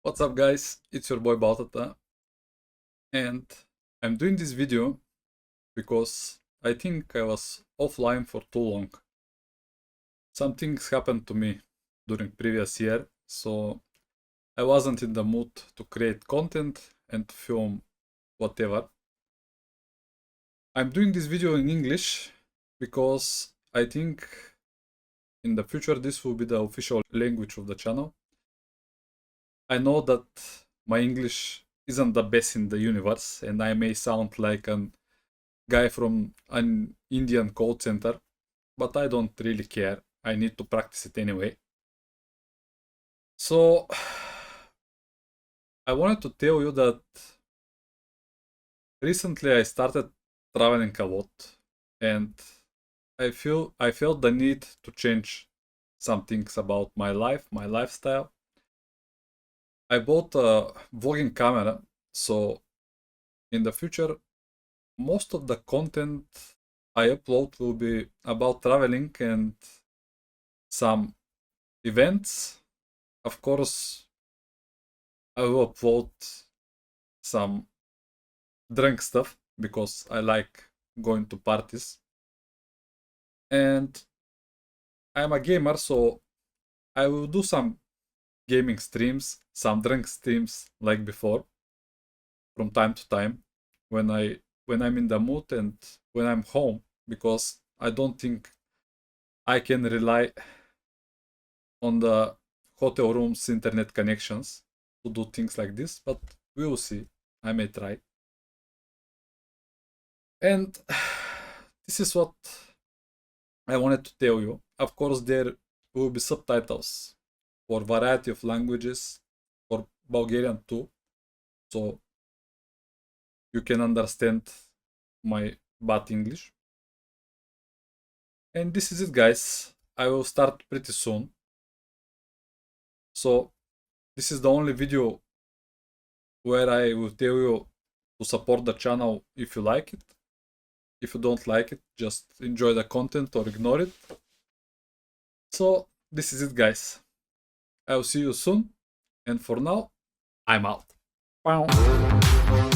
What's up guys, it's your boy Baltata, and I'm doing this video because I think I was offline for too long. Some things happened to me during previous year, so I wasn't in the mood to create content and film whatever. I'm doing this video in English because I think in the future this will be the official language of the channel. I know that my English isn't the best in the universe and I may sound like a guy from an Indian call center, but I don't really care. I need to practice it anyway. So I wanted to tell you that recently I started traveling a lot and I felt the need to change some things about my life, my lifestyle. I bought a vlogging camera, so in the future most of the content I upload will be about traveling and some events. Of course, I will upload some drunk stuff because I like going to parties. And I'm a gamer, so I will do some gaming streams, some drunk streams like before from time to time when I'm in the mood and when I'm home, because I don't think I can rely on the hotel room's internet connections to do things like this, but we will see. I may try. And this is what I wanted to tell you. Of course, there will be subtitles for variety of languages, for Bulgarian too, so you can understand my bad English. And this is it, guys. I will start pretty soon. So this is the only video where I will tell you to support the channel if you like it. If you don't like it, just enjoy the content or ignore it. So this is it, guys. I'll see you soon. And for now, I'm out. Bye.